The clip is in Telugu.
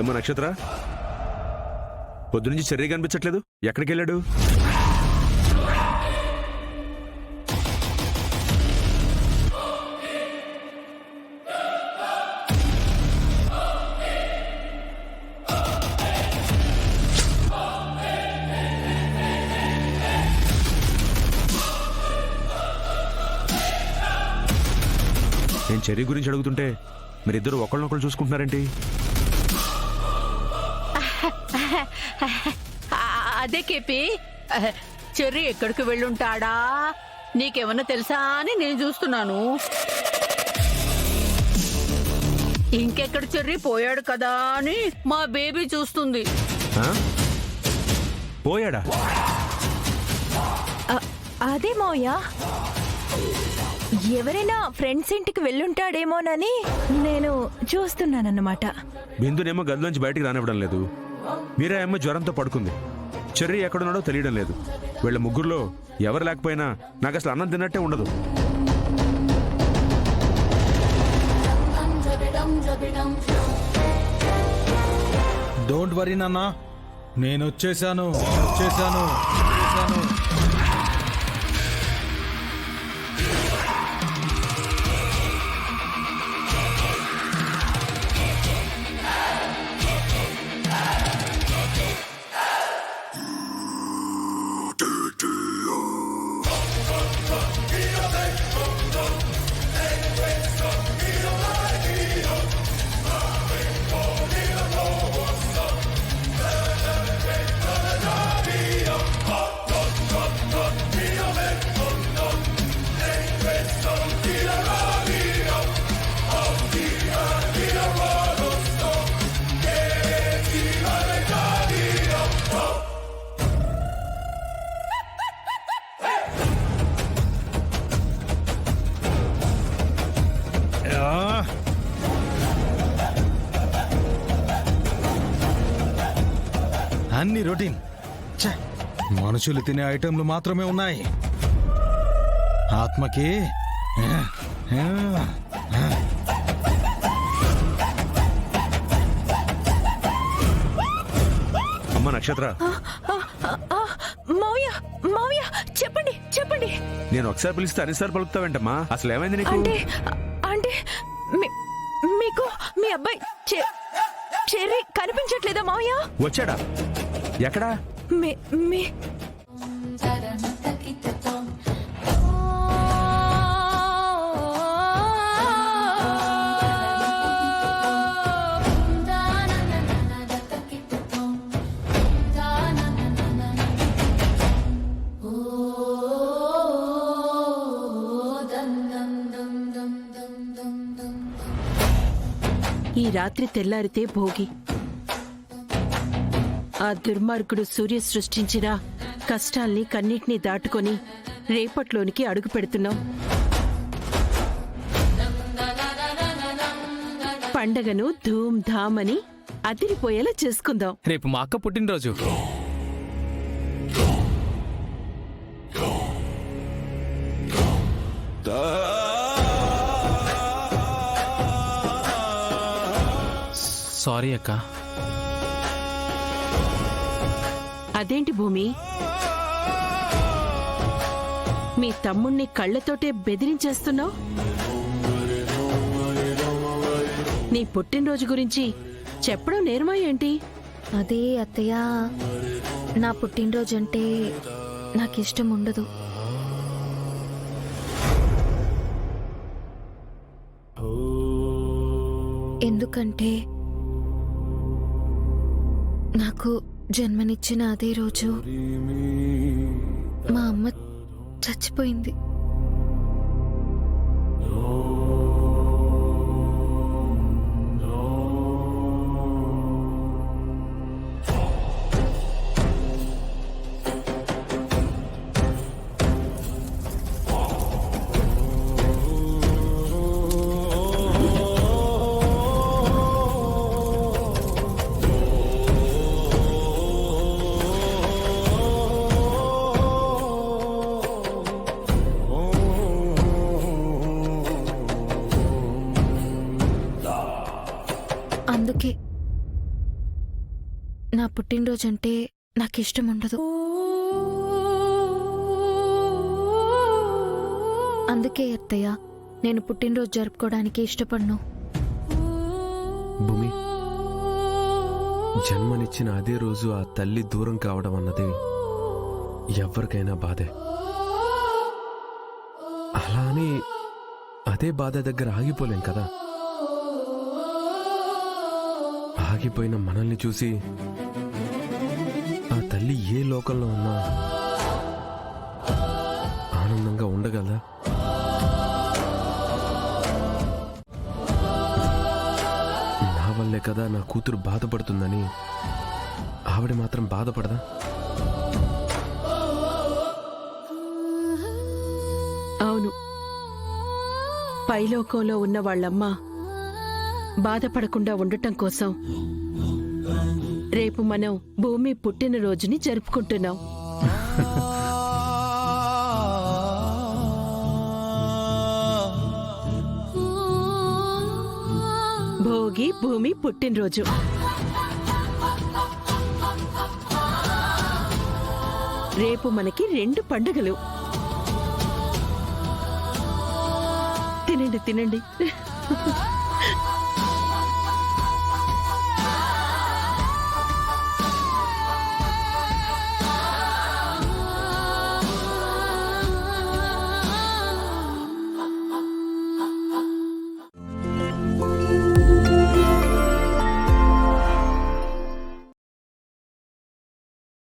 ఏమో నక్షత్ర, పొద్దునుంచి చెర్రీ కనిపించట్లేదు, ఎక్కడికి వెళ్ళాడు? నేను చెర్రీ గురించి అడుగుతుంటే మీరిద్దరు ఒకళ్ళనొకళ్ళు చూసుకుంటున్నారేంటి? అదే కేపీ, చెర్రీ ఎక్కడికి వెళ్ళుంటాడా నీకేమన్నా తెలుసా అని నేను చూస్తున్నాను. ఇంకెక్కడ చెర్రీ పోయాడు కదా అని మా బేబీ చూస్తుంది. పోయాడా? అదే మావయ్య, ఎవరైనా ఫ్రెండ్స్ ఇంటికి వెళ్ళుంటాడేమోనని నేను చూస్తున్నానన్నమాట. బిందునేమో గదిలోంచి బయటికి రానివ్వడం లేదు, మీరా ఏమో జ్వరంతో పడుకుంది. చెర్రీ ఎక్కడున్నాడో తెలియడం లేదు. వీళ్ళ ముగ్గురులో ఎవరు లేకపోయినా నాకు అసలు అన్నం తిన్నట్టే ఉండదు. డోంట్ వరీ నాన్న, నేను వచ్చేసాను. అన్ని రొటీన్. మనుషులు తినే ఐటెంలు మాత్రమే ఉన్నాయి. ఆత్మకి అమ్మ నక్షత్ర, మావయ్య మావయ్య చెప్పండి చెప్పండి. నేను ఒకసారి పిలిస్తే అన్నిసార్లు పలుకుతావేంటమ్మా? అసలు ఏమైంది నీకు? అంటే మీకు మీ అబ్బాయి చెర్రీ కనిపించట్లేదా మావయ్య? వచ్చాడా? ఎక్కడా? ఈ రాత్రి తెల్లారితే భోగి. ఆ దుర్మార్గుడు సూర్య సృష్టించిన కష్టాల్ని కన్నిటినీ దాటుకొని రేపట్లోనికి అడుగు పెడుతున్నాం. పండగను ధూమ్ ధామ్ అని అదిరిపోయేలా చేసుకుందాం. రేపు మా అక్క పుట్టినరోజు. సారీ అక్క. అదేంటి భూమి, మీ తమ్ముణ్ణి కళ్ళతోటే బెదిరించేస్తున్నావు? నీ పుట్టినరోజు గురించి చెప్పడం నేరమా ఏంటి? అదే అత్తయ్య, నా పుట్టినరోజు అంటే నాకిష్టం ఉండదు. ఎందుకంటే నాకు జన్మనిచ్చిన అదే రోజు మా అమ్మ చచ్చిపోయింది. నా పుట్టినరోజు అంటే నాకు ఇష్టం ఉండదు. అందుకే అత్తయ్య నేను పుట్టినరోజు జరుపుకోవడానికి ఇష్టపడను. భూమి, జన్మనిచ్చిన అదే రోజు ఆ తల్లి దూరం కావడం అన్నది ఎవరికైనా బాధే. అలా అని అదే బాధ దగ్గర ఆగిపోలేం కదా. ఆగిపోయిన మనల్ని చూసి ఆ తల్లి ఏ లోకంలో ఉన్నా ఆనందంగా ఉండగలదా? నా వల్లే కదా నా కూతురు బాధపడుతుందని ఆవిడ మాత్రం బాధపడదా? అవును, పైలోకంలో ఉన్న వాళ్ళమ్మ బాధపడకుండా ఉండటం కోసం రేపు మనం భూమి పుట్టినరోజుని జరుపుకుంటున్నాం. భోగి భూమి పుట్టినరోజు. రేపు మనకి 2 పండుగలు. తినండి తినండి.